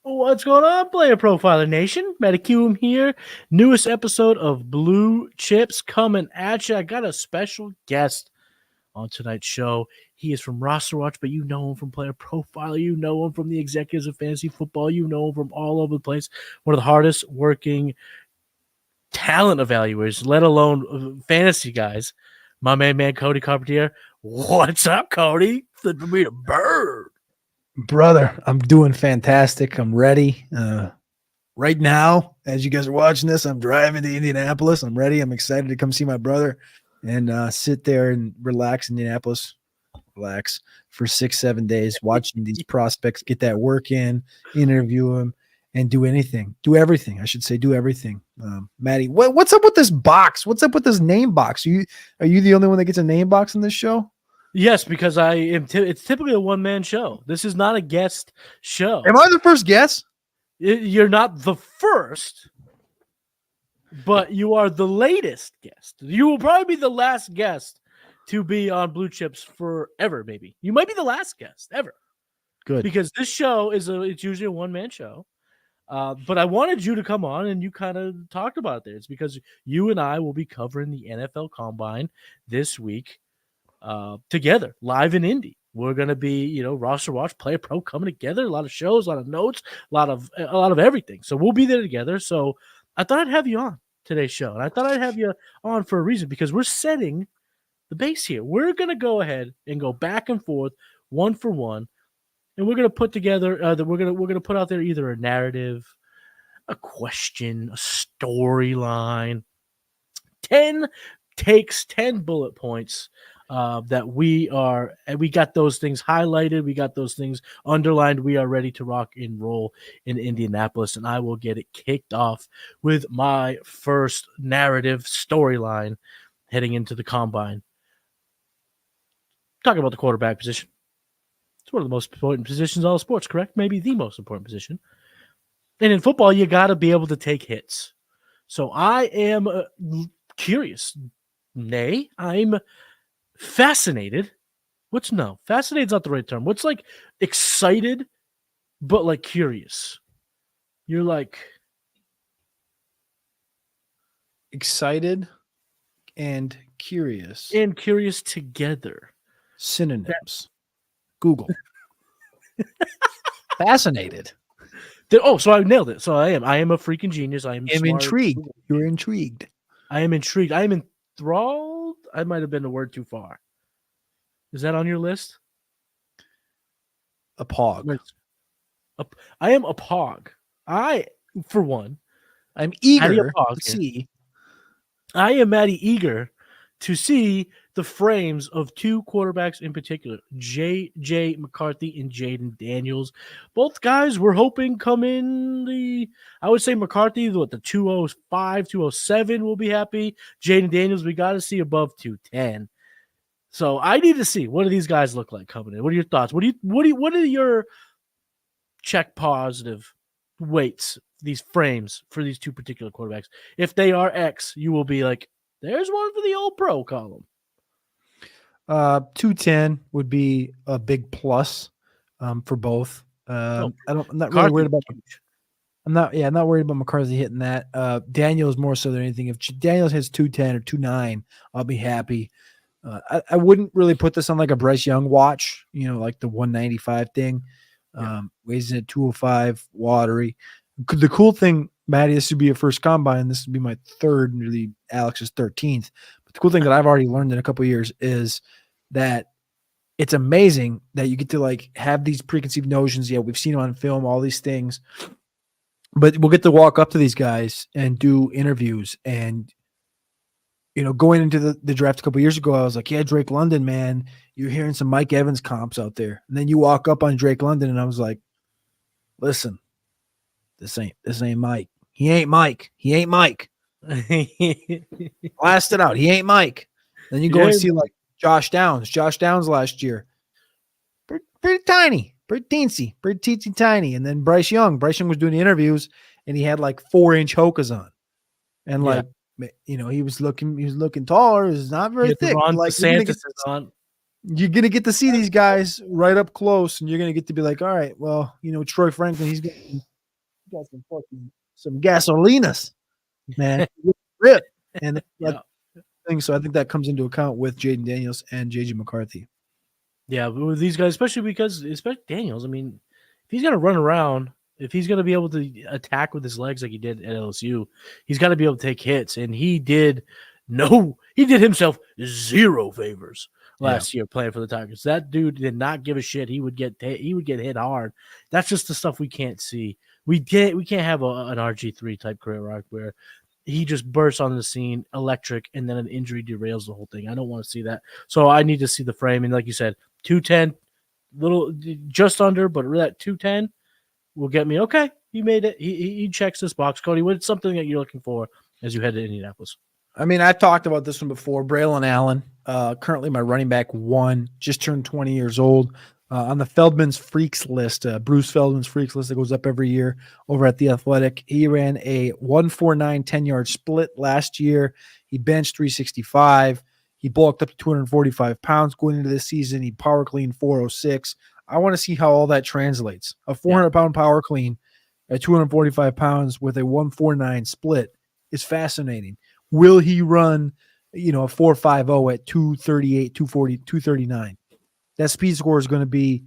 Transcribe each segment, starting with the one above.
What's going on, Player Profiler Nation? Matty Kiwoom here. Newest episode of Blue Chips coming at you. I got a special guest on tonight's show. He is from Roster Watch, but you know him from Player Profiler. You know him from the Executives of Fantasy Football. You know him from all over the place. One of the hardest working talent evaluators, let alone fantasy guys. My man, Cody Carpentier. What's up, Cody? Flipping me a bird. Brother, I'm doing fantastic. I'm ready. Right now, as you guys are watching this, I'm driving to Indianapolis. I'm ready. I'm excited to come see my brother and sit there and relax in Indianapolis. Relax for 6-7 days, watching these prospects get that work in, interview them, and do anything. Do everything. I should say do everything. Matty, what's up with this box? What's up with this name box? Are you the only one that gets a name box in this show? Yes, because it's typically a one-man show. This is not a guest show. Am I the first guest? You're not the first, but you are the latest guest. You will probably be the last guest to be on Blue Chips forever, maybe. You might be the last guest ever. Good. Because this show it's usually a one-man show. But I wanted you to come on, and you kind of talked about this because you and I will be covering the NFL Combine this week. Together live in Indy. We're gonna be, Roster Watch, Player Pro coming together. A lot of shows, a lot of notes, a lot of everything. So we'll be there together. So I thought I'd have you on today's show, and I thought I'd have you on for a reason because we're setting the base here. We're gonna go ahead and go back and forth, one for one, and we're gonna put together. We're gonna put out there either a narrative, a question, a storyline, 10 takes, 10 bullet points. That we got those things highlighted. We got those things underlined. We are ready to rock and roll in Indianapolis, and I will get it kicked off with my first narrative storyline heading into the Combine. Talking about the quarterback position. It's one of the most important positions in all sports, correct? Maybe the most important position. And in football, you got to be able to take hits. So I am curious. Nay, I'm fascinated. Fascinated's not the right term. What's like excited, but like curious? You're like excited and curious. And curious together. Synonyms. Google. Fascinated. So I nailed it. So I am a freaking genius. I am intrigued. You're intrigued. I am intrigued. I am enthralled. I might have been a word too far. Is that on your list? A pog. I am a pog. For one, I'm eager to see. I am Matty eager to see the frames of two quarterbacks in particular, J.J. McCarthy and Jaden Daniels. Both guys we're hoping come in I would say McCarthy, the 205, 207 will be happy. Jaden Daniels, we got to see above 210. So I need to see, what do these guys look like coming in? What are your thoughts? What are your check positive weights, these frames for these two particular quarterbacks? If they are X, you will be like, there's one for the old pro column. 210 would be a big plus for both. I'm not really worried about. I'm not worried about McCarthy hitting that. Daniels more so than anything. If Daniels hits 210 or 29, I'll be happy. I wouldn't really put this on like a Bryce Young watch, like the 195 thing. Weighs in at 205, watery. The cool thing, Matty, this would be your first combine. This would be my third, really Alex's 13th. But the cool thing that I've already learned in a couple of years is that it's amazing that you get to like have these preconceived notions. Yeah, we've seen them on film, all these things, but we'll get to walk up to these guys and do interviews. And, going into the draft a couple of years ago, I was like, yeah, Drake London, man, you're hearing some Mike Evans comps out there. And then you walk up on Drake London and I was like, listen, this ain't Mike. He ain't Mike. He ain't Mike. Blast it out. He ain't Mike. Then you go and see like Josh Downs last year. Pretty tiny, pretty teensy tiny. And then Bryce Young was doing the interviews and he had like 4-inch Hokas on. And like he was looking taller. It was not very thick. Ron Like DeSantis is on. You're gonna get to see these guys right up close, and you're gonna get to be like, all right, well, Troy Franklin, he's got some gasolinas, man, rip, and thing. So I think that comes into account with Jaden Daniels and JJ McCarthy. Yeah, with these guys, especially Daniels. I mean, if he's gonna run around, if he's gonna be able to attack with his legs like he did at LSU, he's got to be able to take hits, and he did himself zero favors last year playing for the Tigers. That dude did not give a shit. He would get hit hard. That's just the stuff we can't see. We can't have an RG3 type career arc where he just bursts on the scene, electric, and then an injury derails the whole thing. I don't want to see that. So I need to see the frame. And like you said, 210, little just under, but that 210 will get me. Okay, he made it. He checks this box. Cody, what's something that you're looking for as you head to Indianapolis? I mean, I talked about this one before. Braylon Allen, currently my running back 1, just turned 20 years old. On the Feldman's Freaks list, Bruce Feldman's Freaks list that goes up every year over at The Athletic. He ran a 149 10-yard split last year. He benched 365. He bulked up to 245 pounds going into this season. He power cleaned 406. I want to see how all that translates. A 400-pound power clean at 245 pounds with a 149 split is fascinating. Will he run, a 4.50 at 238, 240, 239? That speed score is going to be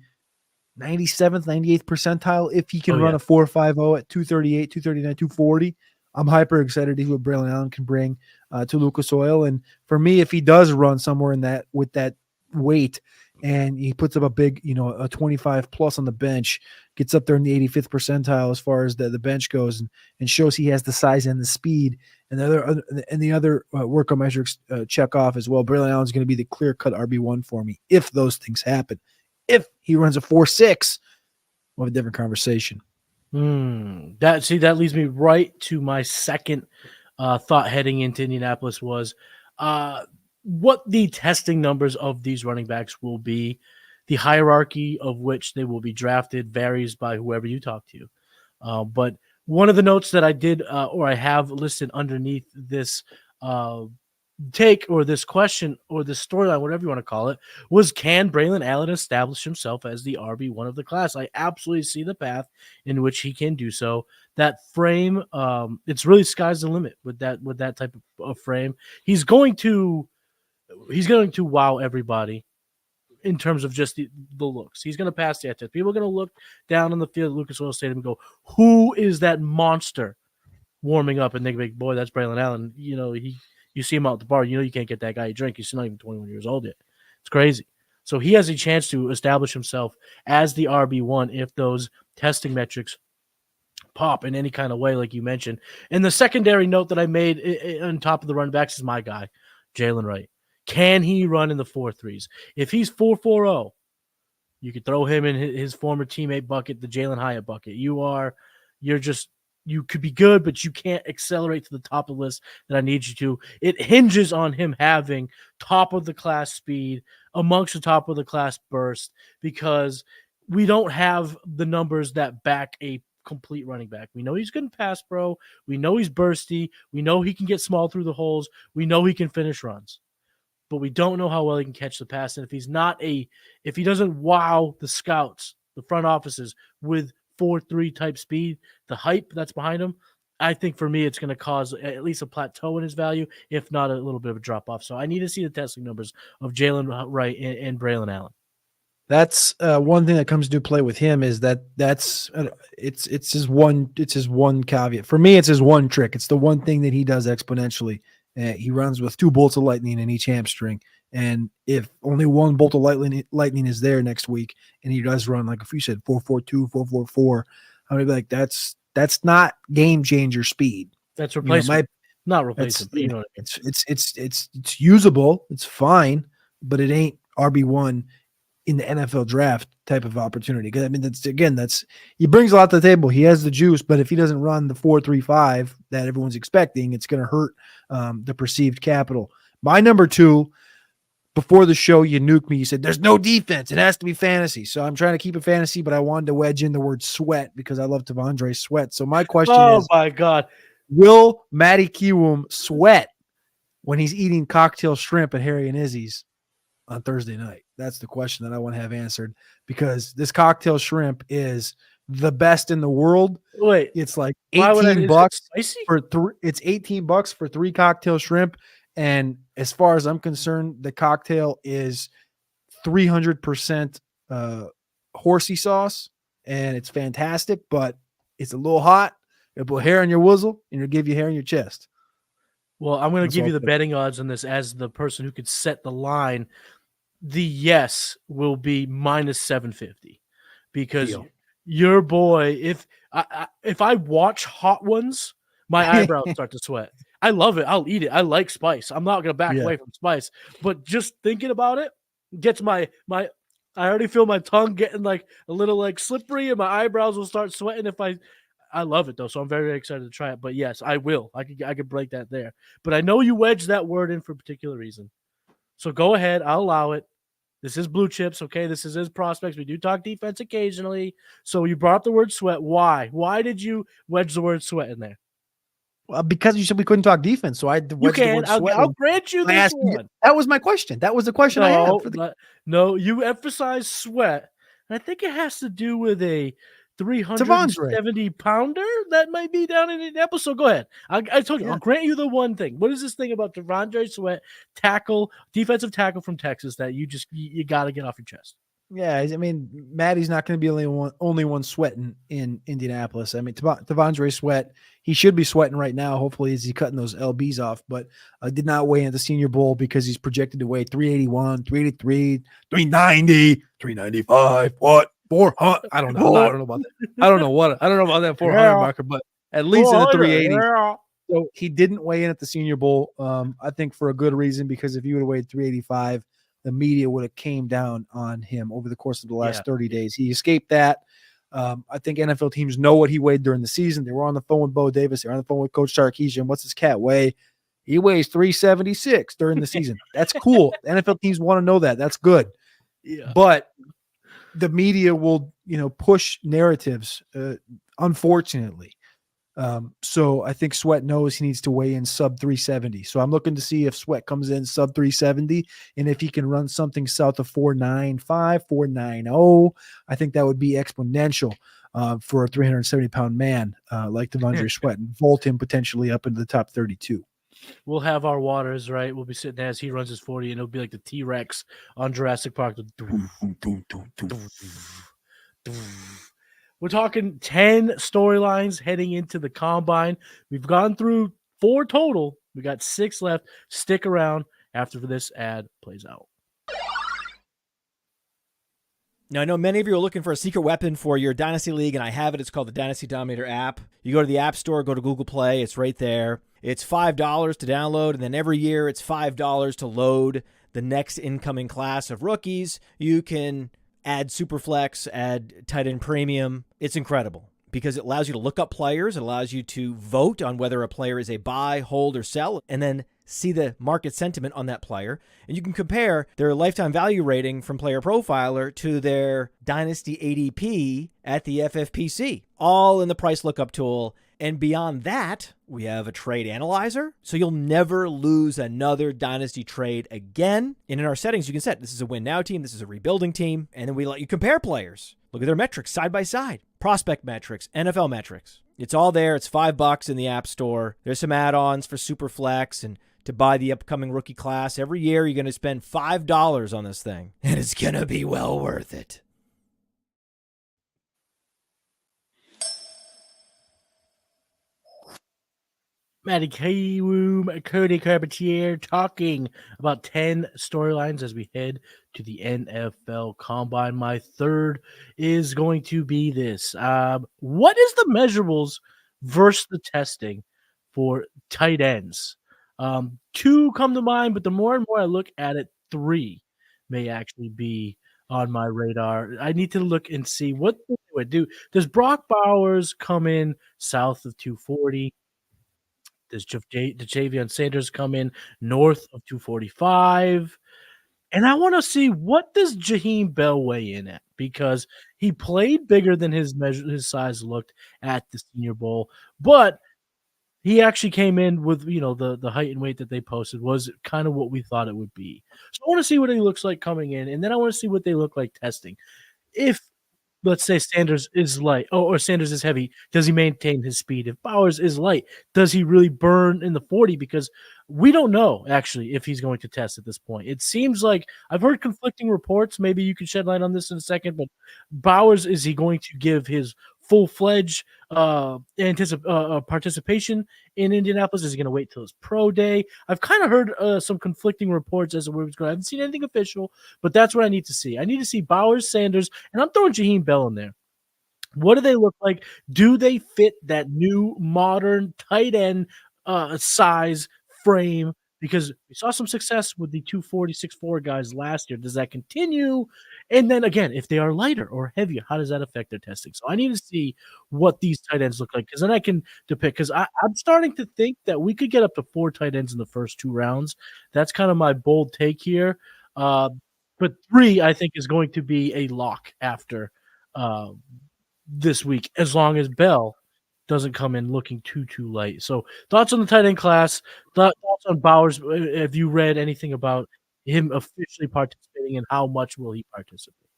97th, 98th percentile if he can run a 4.50 at 238, 239, 240. I'm hyper excited to see what Braylon Allen can bring to Lucas Oil. And for me, if he does run somewhere in that with that weight and he puts up a big, a 25 plus on the bench, gets up there in the 85th percentile as far as the bench goes, and shows he has the size and the speed, and the other workout metrics check off as well. Braylon Allen's going to be the clear-cut RB1 for me if those things happen. If he runs a 4.6, we'll have a different conversation. That leads me right to my second thought heading into Indianapolis was what the testing numbers of these running backs will be. The hierarchy of which they will be drafted varies by whoever you talk to. But one of the notes that I did or I have listed underneath this take or this question or this storyline, whatever you want to call it, was can Braylon Allen establish himself as the RB1 of the class? I absolutely see the path in which he can do so. That frame, it's really sky's the limit with that type of frame. He's going to wow everybody in terms of just the looks. He's going to pass the test. People are going to look down on the field at Lucas Oil Stadium and go, who is that monster warming up? And they go, boy, that's Braylon Allen. You see him out at the bar, you can't get that guy a drink. He's not even 21 years old yet. It's crazy. So he has a chance to establish himself as the RB1 if those testing metrics pop in any kind of way, like you mentioned. And the secondary note that I made on top of the running backs is my guy, Jalen Wright. Can he run in the 4.3s? If he's 4.40, you could throw him in his former teammate bucket, the Jalen Hyatt bucket. You could be good, but you can't accelerate to the top of the list that I need you to. It hinges on him having top of the class speed amongst the top of the class burst, because we don't have the numbers that back a complete running back. We know he's good in pass pro. We know he's bursty. We know he can get small through the holes. We know he can finish runs. But we don't know how well he can catch the pass. And if he doesn't wow the scouts, the front offices with 4.3 type speed, the hype that's behind him, I think for me it's going to cause at least a plateau in his value, if not a little bit of a drop off. So I need to see the testing numbers of Jalen Wright and Braylon Allen. That's one thing that comes into play with him is it's his one caveat. For me, it's his one trick. It's the one thing that he does exponentially. He runs with 2 bolts of lightning in each hamstring. And if only one bolt of lightning is there next week, and he does run, like if you said 4.42, 4.44, I'm gonna be like, that's not game changer speed. That's replacement, not replacement. But what I mean. It's usable, it's fine, but it ain't RB1 in the NFL draft type of opportunity. Because I mean, he brings a lot to the table. He has the juice, but if he doesn't run the 4.35 that everyone's expecting, it's going to hurt the perceived capital. My number 2. Before the show, you nuked me. You said, there's no defense. It has to be fantasy. So I'm trying to keep it fantasy, but I wanted to wedge in the word Sweat because I love T'Vondre Sweat. So my question is. Oh, my God. Will Matty Kiwoom sweat when he's eating cocktail shrimp at Harry and Izzy's on Thursday night? That's the question that I want to have answered, because this cocktail shrimp is the best in the world. Wait, it's like $18 for it's $18 for 3 cocktail shrimp. And as far as I'm concerned, the cocktail is 300% horsey sauce, and it's fantastic, but it's a little hot. It'll put hair on your wuzzle, and it'll give you hair on your chest. Well, I'm going to give you the betting odds on this as the person who could set the line. The yes will be minus 750, because your boy, if I watch Hot Ones, my eyebrows start to sweat. I love it. I'll eat it. I like spice. I'm not going to back away from spice, but just thinking about it gets my I already feel my tongue getting like a little like slippery, and my eyebrows will start sweating if I love it though, so I'm very excited to try it. But yes, I will. I could break that there. But I know you wedged that word in for a particular reason. So go ahead. I'll allow it. This is blue chips, okay? This is his prospects. We do talk defense occasionally. So you brought up the word sweat. Why? Why did you wedge the word sweat in there? Well, because you said we couldn't talk defense, so I wedged the word sweat. I'll grant you this one. That was my question. That was the question I had. No, you emphasized sweat. And I think it has to do with a 370 pounder that might be down in Indianapolis. So go ahead. I told you, I'll grant you the one thing. What is this thing about Devondre Sweat, defensive tackle from Texas, that you got to get off your chest? Yeah, I mean, Matty's not going to be the only one sweating in Indianapolis. I mean, Devondre Sweat, he should be sweating right now. Hopefully, he's cutting those LBs off, but did not weigh in at the Senior Bowl because he's projected to weigh 381, 383, 390, 395. What? 400? I don't know. I don't know about that. I don't know about that 400 marker, but at least in the 380. So he didn't weigh in at the Senior Bowl. I think for a good reason, because if he would have weighed 385, the media would have came down on him over the course of the last 30 days. He escaped that. I think NFL teams know what he weighed during the season. They were on the phone with Bo Davis. They were on the phone with Coach Sarkisian. What's this cat weigh? He weighs 376 during the season. That's cool. NFL teams want to know that. That's good. Yeah. But the media will, push narratives, unfortunately. So I think Sweat knows he needs to weigh in sub 370. So I'm looking to see if Sweat comes in sub 370, and if he can run something south of 495, 490, I think that would be exponential for a 370-pound man like Devondre Sweat, and vault him potentially up into the top 32. We'll have our waters, right? We'll be sitting as he runs his 40, and it'll be like the T-Rex on Jurassic Park. We're talking 10 storylines heading into the combine. We've gone through 4 total. We got 6 left. Stick around after this ad plays out. Now, I know many of you are looking for a secret weapon for your Dynasty League, and I have it. It's called the Dynasty Dominator app. You go to the App Store, go to Google Play. It's right there. It's $5 to download, and then every year it's $5 to load the next incoming class of rookies. You can add Superflex, add tight end premium. It's incredible because it allows you to look up players. It allows you to vote on whether a player is a buy, hold, or sell, and then see the market sentiment on that player. And you can compare their lifetime value rating from Player Profiler to their Dynasty ADP at the FFPC, all in the price lookup tool. And beyond that, we have a trade analyzer, so you'll never lose another Dynasty trade again. And in our settings, you can set this is a win now team, this is a rebuilding team, and then we let you compare players. Look at their metrics side by side, prospect metrics, NFL metrics. It's all there. It's $5 in the App Store. There's some add-ons for Superflex and to buy the upcoming rookie class. Every year, you're going to spend $5 on this thing, and it's going to be well worth it. Matty Kiwoom, Cody Carpentier, talking about 10 storylines as we head to the NFL Combine. My third is going to be this. What is the measurables versus the testing for tight ends? 2 come to mind, but the more and more I look at it, 3 may actually be on my radar. I need to look and see what they would do. Does Brock Bowers come in south of 240? Does Javion Sanders come in north of 245? And I want to see, what does Jaheim Bell weigh in at? Because he played bigger than his size looked at the Senior Bowl. But he actually came in with, the height and weight that they posted was kind of what we thought it would be. So I want to see what he looks like coming in, and then I want to see what they look like testing. If, let's say, Sanders is light, or Sanders is heavy, does he maintain his speed? If Bowers is light, does he really burn in the 40? Because we don't know, actually, if he's going to test at this point. It seems like I've heard conflicting reports. Maybe you can shed light on this in a second, but Bowers, is he going to give his full-fledged participation in Indianapolis? Is he going to wait till his pro day? I've kind of heard some conflicting reports as to where it's going. I haven't seen anything official, but that's what I need to see. I need to see Bowers, Sanders, and I'm throwing Jaheim Bell in there. What do they look like? Do they fit that new modern tight end size frame? Because we saw some success with the 240, 6'4" guys last year. Does that continue? And then again, if they are lighter or heavier, how does that affect their testing? So I need to see what these tight ends look like, because then I can depict. Because I'm starting to think that we could get up to 4 tight ends in the first 2 rounds. That's kind of my bold take here. But 3, I think, is going to be a lock after this week, as long as Bell doesn't come in looking too light. So thoughts on the tight end class, thoughts on Bowers. Have you read anything about him officially participating, and how much will he participate?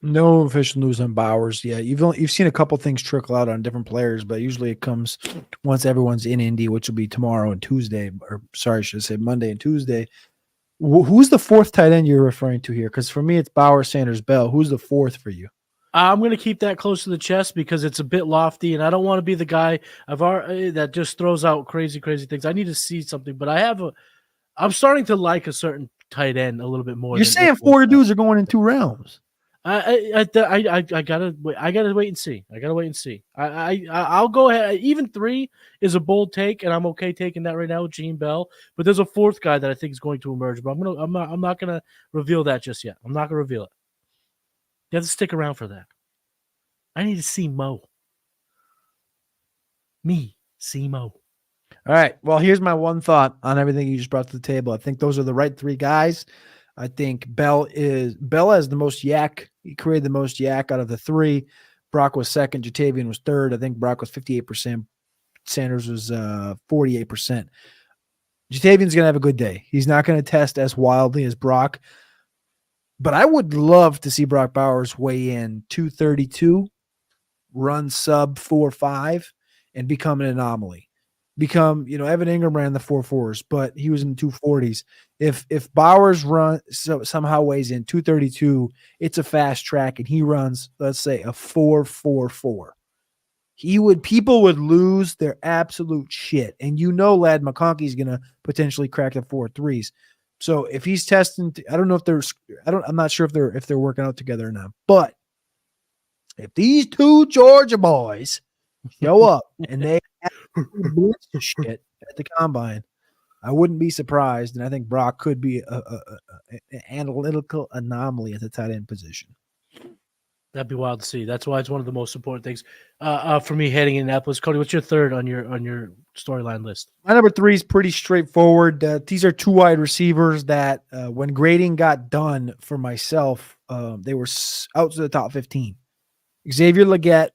No official news on Bowers yet. You've seen a couple things trickle out on different players, but usually it comes once everyone's in Indy, which will be tomorrow and Tuesday, or sorry, I should say Monday and Tuesday. Who's the 4th tight end you're referring to here? Because for me, it's Bowers, Sanders, Bell. Who's the 4th for you? I'm going to keep that close to the chest because it's a bit lofty, and I don't want to be the guy that just throws out crazy things. I need to see something, but I'm starting to like a certain tight end a little bit more. You're saying 4 dudes are going in 2 rounds. I gotta wait. I gotta wait and see. I'll go ahead. Even 3 is a bold take, and I'm okay taking that right now with Jaheim Bell. But there's a 4th guy that I think is going to emerge. But I'm not gonna reveal that just yet. I'm not gonna reveal it. You have to stick around for that. I need to see Mo. See Mo. All right. Well, here's my one thought on everything you just brought to the table. I think those are the right 3 guys. I think Bell has the most yak. He created the most yak out of the 3. Brock was 2nd. Jatavian was 3rd. I think Brock was 58%. Sanders was 48%. Jatavian's going to have a good day. He's not going to test as wildly as Brock. But I would love to see Brock Bowers weigh in 232, run sub 4.5, and become an anomaly. Evan Ingram ran the 4.4s, but he was in the 240s. If Bowers somehow weighs in 232, it's a fast track, and he runs, let's say, a 4.44. People would lose their absolute shit. And Ladd McConkey's going to potentially crack the 4.3s. So if he's testing, I'm not sure if they're working out together or not. But if these 2 Georgia boys show up and they blitz the shit at the combine, I wouldn't be surprised. And I think Brock could be an analytical anomaly at the tight end position. That'd be wild to see. That's why it's one of the most important things for me heading in Indianapolis. Cody, what's your 3rd on your storyline list? My number 3 is pretty straightforward. These are 2 wide receivers that when grading got done for myself, they were out to the top 15. Xavier Legette,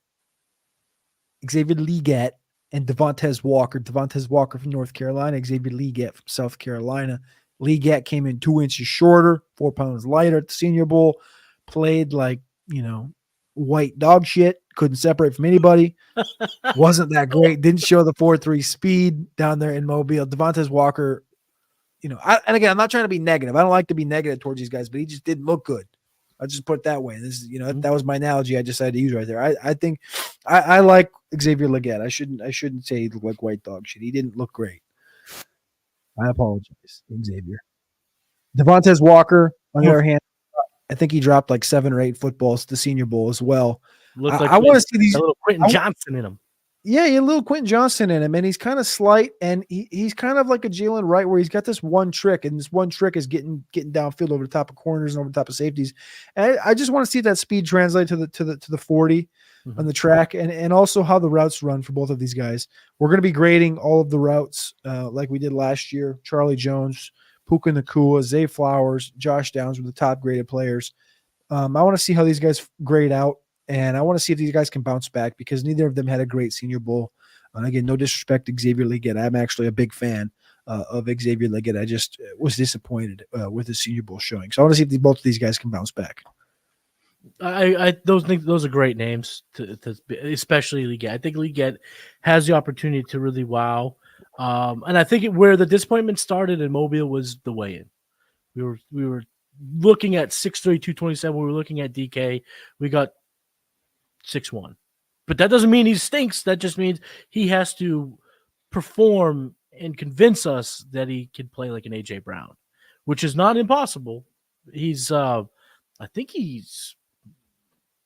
and Devontae Walker. Devontae Walker from North Carolina, Xavier Legette from South Carolina. Legette came in 2 inches shorter, 4 pounds lighter at the Senior Bowl, played like, white dog shit, couldn't separate from anybody, wasn't that great, didn't show the 4.3 speed down there in Mobile. Devontae Walker, and again, I'm not trying to be negative. I don't like to be negative towards these guys, but he just didn't look good. I'll just put it that way. This is, that was my analogy I decided to use right there. I think I like Xavier Legette. I shouldn't say he looked like white dog shit. He didn't look great. I apologize, Xavier. Devontae Walker, on the other hand, I think he dropped like 7 or 8 footballs to the Senior Bowl as well. I want to see these. A little Quentin Johnson in him. Yeah, a little Quentin Johnson in him, and he's kind of slight, and he's kind of like a Jalen Wright, where he's got this one trick, and this one trick is getting downfield over the top of corners and over the top of safeties. And I just want to see that speed translate to the 40 on the track, and also how the routes run for both of these guys. We're going to be grading all of the routes like we did last year. Charlie Jones, Puka Nacua, Zay Flowers, Josh Downs were the top graded players. I want to see how these guys grade out, and I want to see if these guys can bounce back, because neither of them had a great Senior Bowl. And again, no disrespect to Xavier Leggett. I'm actually a big fan of Xavier Leggett. I just was disappointed with the Senior Bowl showing. So I want to see if both of these guys can bounce back. Those are great names to especially Leggett. I think Leggett has the opportunity to really wow. And I think where the disappointment started in Mobile was the weigh-in. We were looking at 6'3", 227. We were looking at DK. We got 6'1". But that doesn't mean he stinks. That just means he has to perform and convince us that he can play like an AJ Brown, which is not impossible. He's I think he's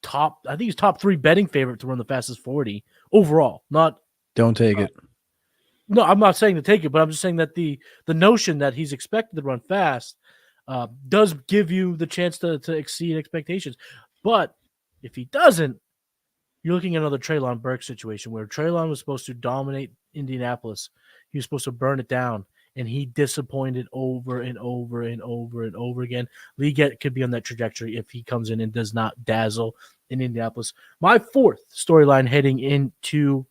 top 3 betting favorite to run the fastest 40 overall. Don't take it. No, I'm not saying to take it, but I'm just saying that the notion that he's expected to run fast does give you the chance to exceed expectations. But if he doesn't, you're looking at another Treylon Burks situation where Treylon was supposed to dominate Indianapolis. He was supposed to burn it down, and he disappointed over and over and over and over again. Leggett could be on that trajectory if he comes in and does not dazzle in Indianapolis. My fourth storyline heading into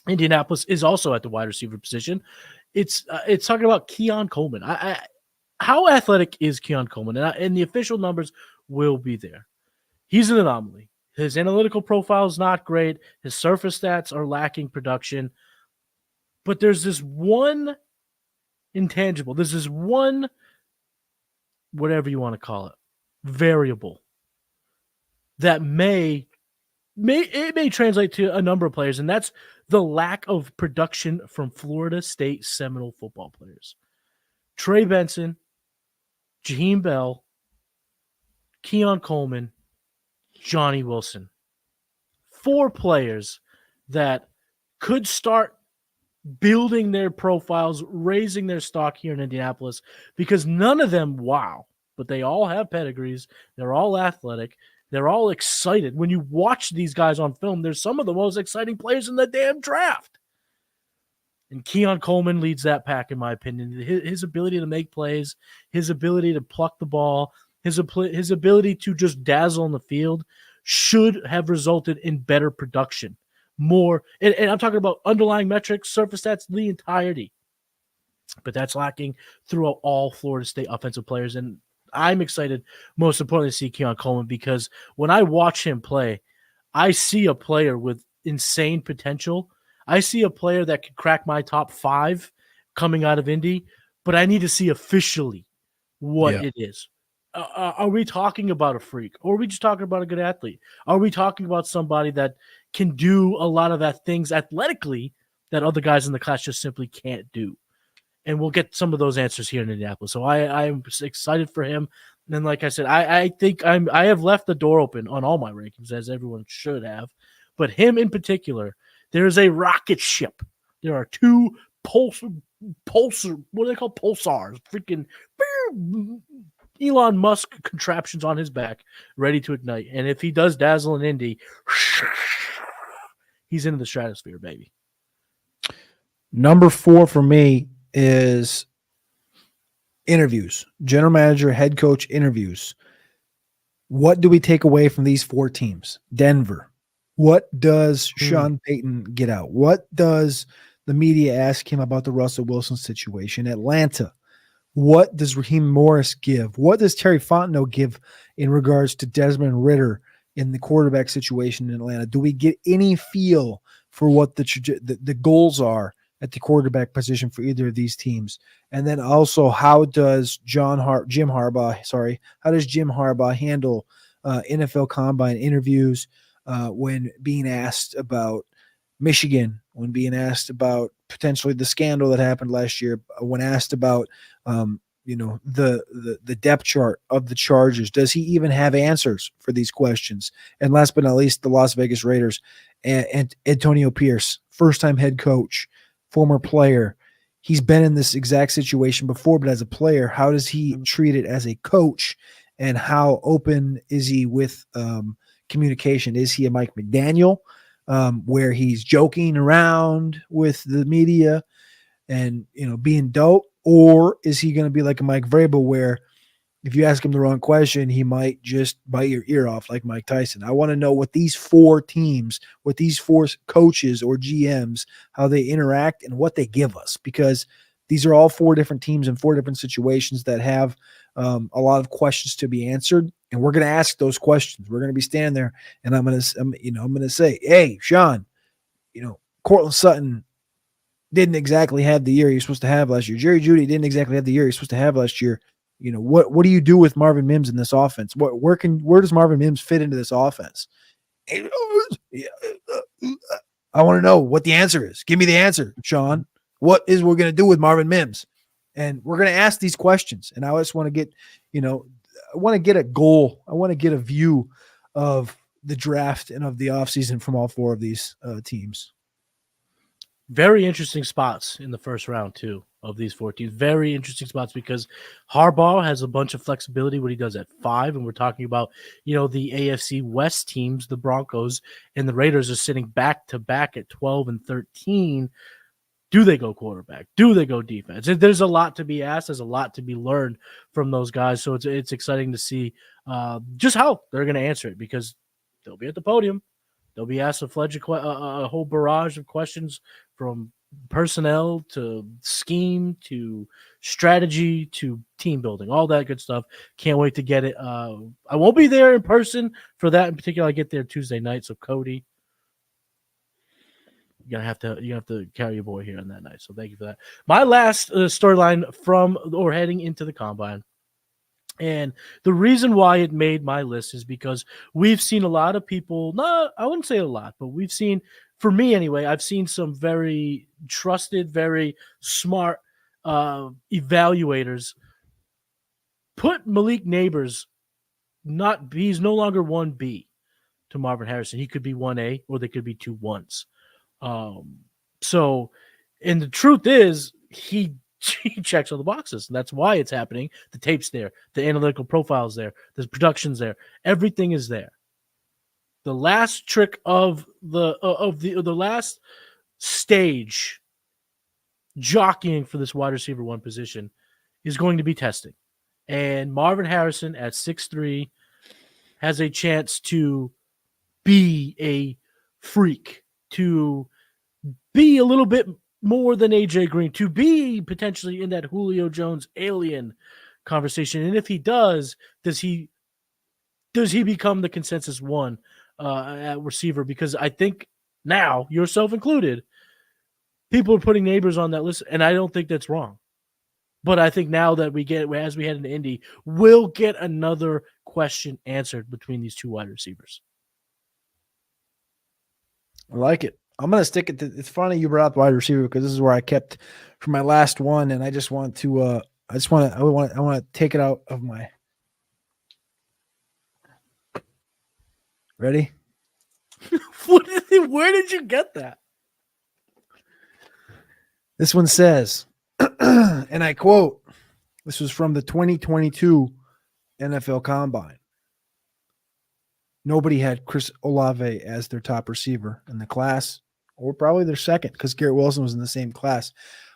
Indianapolis is also at the wide receiver position. It's talking about Keon Coleman. How athletic is Keon Coleman? And the official numbers will be there. He's an anomaly. His analytical profile is not great. His surface stats are lacking production. But there's this one intangible. There's this one, whatever you want to call it, variable that may translate to a number of players, and that's the lack of production from Florida State Seminole football players. Trey Benson, Jaheim Bell, Keon Coleman, Johnny Wilson. 4 players that could start building their profiles, raising their stock here in Indianapolis, because none of them wow, but they all have pedigrees. They're all athletic. They're all excited. When you watch these guys on film, they're some of the most exciting players in the damn draft. And Keon Coleman leads that pack, in my opinion. His ability to make plays, his ability to pluck the ball, his ability to just dazzle on the field should have resulted in better production. More, and I'm talking about underlying metrics, surface stats, the entirety. But that's lacking throughout all Florida State offensive players. And I'm excited, most importantly, to see Keon Coleman, because when I watch him play, I see a player with insane potential. I see a player that could crack my top 5 coming out of Indy, but I need to see officially what it is. Are we talking about a freak, or are we just talking about a good athlete? Are we talking about somebody that can do a lot of that things athletically that other guys in the class just simply can't do? And we'll get some of those answers here in Indianapolis. So I'm excited for him. And like I said, I think I have left the door open on all my rankings, as everyone should have. But him in particular, there is a rocket ship. There are 2 pulsar, what do they call pulsars? Freaking Elon Musk contraptions on his back, ready to ignite. And if he does dazzle in Indy, he's into the stratosphere, baby. Number 4 for me is interviews. General manager, head coach interviews. What do we take away from these 4 teams? Denver. What does Sean Payton get out? What does the media ask him about the Russell Wilson situation? Atlanta. What does Raheem Morris give? What does Terry Fontenot give in regards to Desmond Ridder in the quarterback situation in Atlanta? Do we get any feel for what the goals are at the quarterback position for either of these teams? And then also, how does Jim Harbaugh handle NFL Combine interviews when being asked about Michigan, when being asked about potentially the scandal that happened last year, when asked about the depth chart of the Chargers? Does he even have answers for these questions? And last but not least, the Las Vegas Raiders and Antonio Pierce, first-time head coach, former player. He's been in this exact situation before, but as a player, how does he treat it as a coach, and how open is he with communication? Is he a Mike McDaniel, where he's joking around with the media and being dope, or is he going to be like a Mike Vrabel, where if you ask him the wrong question, he might just bite your ear off like Mike Tyson. I want to know what these 4 teams, what these 4 coaches or GMs, how they interact and what they give us, because these are all 4 different teams in 4 different situations that have a lot of questions to be answered. And we're going to ask those questions. We're going to be standing there and I'm going to say, hey, Sean, Cortland Sutton didn't exactly have the year he was supposed to have last year. Jerry Jeudy didn't exactly have the year he was supposed to have last year. What do you do with Marvin Mims in this offense? Where does Marvin Mims fit into this offense? I want to know what the answer is. Give me the answer, Sean. What is we're going to do with Marvin Mims? And we're going to ask these questions. And I just want to get, I want to get a goal. I want to get a view of the draft and of the offseason from all 4 of these teams. Very interesting spots in the first round, too, of these 4 teams. Very interesting spots because Harbaugh has a bunch of flexibility what he does at 5. And we're talking about, the AFC West teams, the Broncos and the Raiders are sitting back to back at 12 and 13. Do they go quarterback? Do they go defense? There's a lot to be asked. There's a lot to be learned from those guys. So it's exciting to see just how they're going to answer it because they'll be at the podium. They'll be asked a whole barrage of questions from personnel to scheme to strategy to team building, all that good stuff. Can't wait to get it. I won't be there in person for that in particular. I get there Tuesday night. So Cody, you have to carry your boy here on that night. So thank you for that. My last storyline from or heading into the combine. And the reason why it made my list is because we've seen a lot of people, I wouldn't say a lot, but we've seen, for me anyway, I've seen some very trusted, very smart evaluators put Malik Nabers, he's no longer 1B to Marvin Harrison. He could be 1A or they could be 2 1s. And the truth is he checks all the boxes, and that's why it's happening. The tape's there, the analytical profile's there, the production's there, everything is there. The last trick of the last stage jockeying for this wide receiver 1 position is going to be testing. And Marvin Harrison at 6'3" has a chance to be a freak, to be a little bit more than AJ Green, to be potentially in that Julio Jones alien conversation. And if he does he become the consensus 1 at receiver? Because I think now, yourself included, people are putting Nabers on that list, and I don't think that's wrong. But I think now that as we head into Indy, we'll get another question answered between these 2 wide receivers. I like it. I'm going to stick it to, it's funny you brought up wide receiver because this is where I kept for my last one. And I just want to, I want to take it out of my, ready? Where did you get that? This one says, and I quote, this was from the 2022 NFL Combine. Nobody had Chris Olave as their top receiver in the class, or probably their second, because Garrett Wilson was in the same class.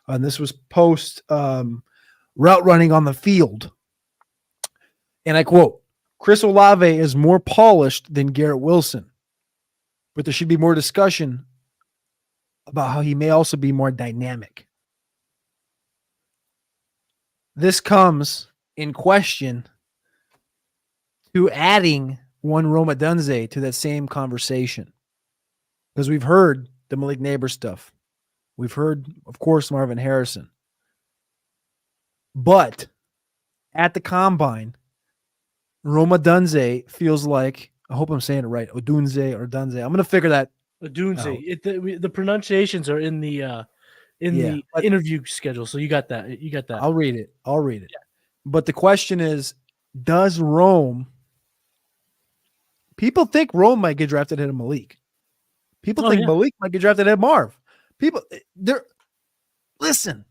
And this was post route running on the field. And I quote, Chris Olave is more polished than Garrett Wilson, but there should be more discussion about how he may also be more dynamic. This comes in question to adding one Rome Odunze to that same conversation. Because we've heard the Malik Nabers stuff. We've heard, of course, Marvin Harrison. But at the combine, Rome Odunze feels like, I hope I'm saying it right, Odunze or Dunze. I'm going to figure that Odunze. The pronunciations are in the interview schedule, so you got that. You got that. I'll read it. Yeah. But the question is, does Rome? People think Rome might get drafted ahead of Malik. People think Malik might get drafted ahead of Marv. Listen,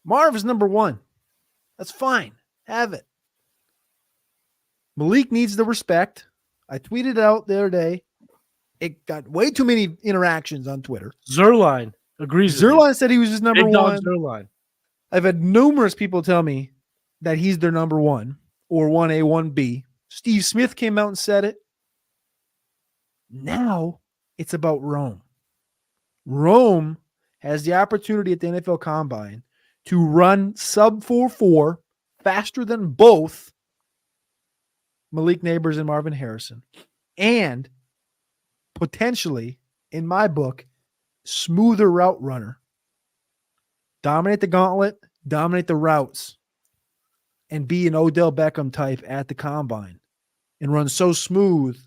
Marv is number 1. That's fine. Have it. Malik needs the respect. I tweeted out the other day. It got way too many interactions on Twitter. Zerline agrees. Zerline said he was his number 1. Zerline. I've had numerous people tell me that he's their number 1 or 1A, 1B. Steve Smith came out and said it. Now it's about Rome. Rome has the opportunity at the NFL Combine to run sub 4.4 faster than both Malik Nabers and Marvin Harrison, and potentially, in my book, smoother route runner. Dominate the gauntlet, dominate the routes, and be an Odell Beckham type at the Combine and run so smooth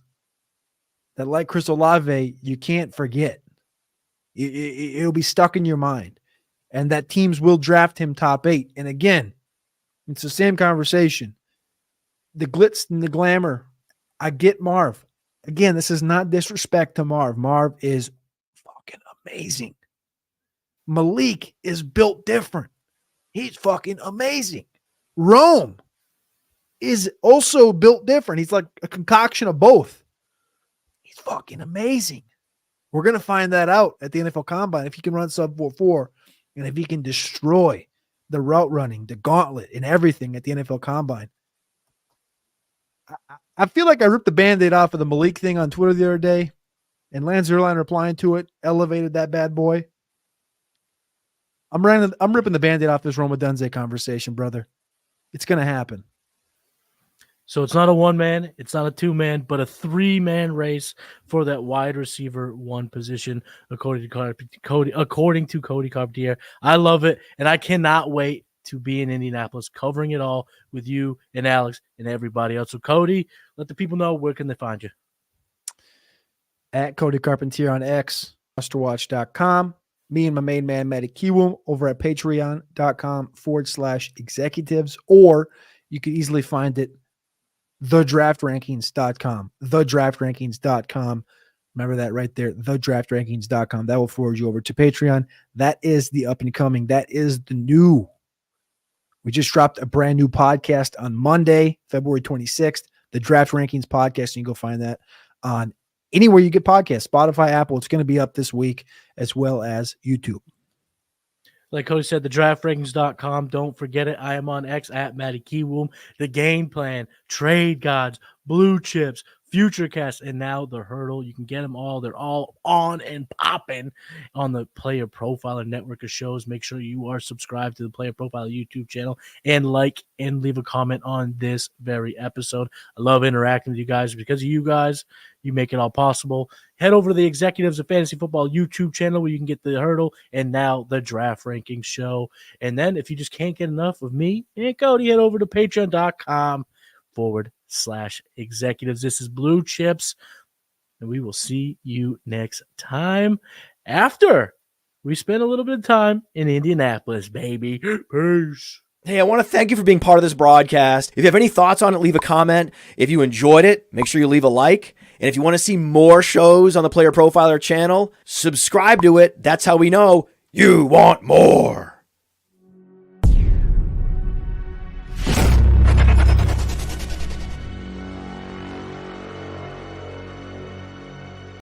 that, like Chris Olave, you can't forget. It'll be stuck in your mind, and that teams will draft him top 8. And again, it's the same conversation. The glitz and the glamour. I get Marv. Again, this is not disrespect to Marv. Marv is fucking amazing. Malik is built different. He's fucking amazing. Rome is also built different. He's like a concoction of both. He's fucking amazing. We're going to find that out at the NFL Combine if he can run sub 4.4 and if he can destroy the route running, the gauntlet, and everything at the NFL Combine. I feel like I ripped the Band-Aid off of the Malik thing on Twitter the other day, and Lance Zierlein replying to it elevated that bad boy. I'm ripping the Band-Aid off this Rome Odunze conversation, brother. It's going to happen. So it's not a one-man, it's not a two-man, but a three-man race for that wide receiver 1 position, according to Cody Carpentier. I love it, and I cannot wait to be in Indianapolis covering it all with you and Alex and everybody else. So, Cody, let the people know, where can they find you? At Cody Carpentier on X, rosterwatch.com. Me and my main man, Matty Kiwoom, over at patreon.com/executives, or you could easily find it thedraftrankings.com. Thedraftrankings.com. Remember that right there, thedraftrankings.com. That will forward you over to Patreon. That is the up and coming. That is the new. We just dropped a brand new podcast on Monday, February 26th, the Draft Rankings podcast. You can go find that on anywhere you get podcasts, Spotify, Apple. It's going to be up this week, as well as YouTube. Like Cody said, thedraftrankings.com. Don't forget it. I am on X at Matty Kiwoom. The game plan, trade gods, blue chips, future cast, and now the hurdle. You can get them all. They're all on and popping on the Player Profiler network of shows. Make sure you are subscribed to the Player Profiler YouTube channel and like and leave a comment on this very episode. I love interacting with you guys. Because of you guys, you make it all possible. Head over to the Executives of Fantasy Football YouTube channel where you can get the hurdle and now the Draft Rankings show. And then if you just can't get enough of me and Cody, head over to patreon.com/executives. This is Blue Chips, and we will see you next time after we spend a little bit of time in Indianapolis, baby. Peace. Hey, I want to thank you for being part of this broadcast. If you have any thoughts on it, leave a comment. If you enjoyed it, make sure you leave a like. And if you want to see more shows on the Player Profiler channel, subscribe to it. That's how we know you want more.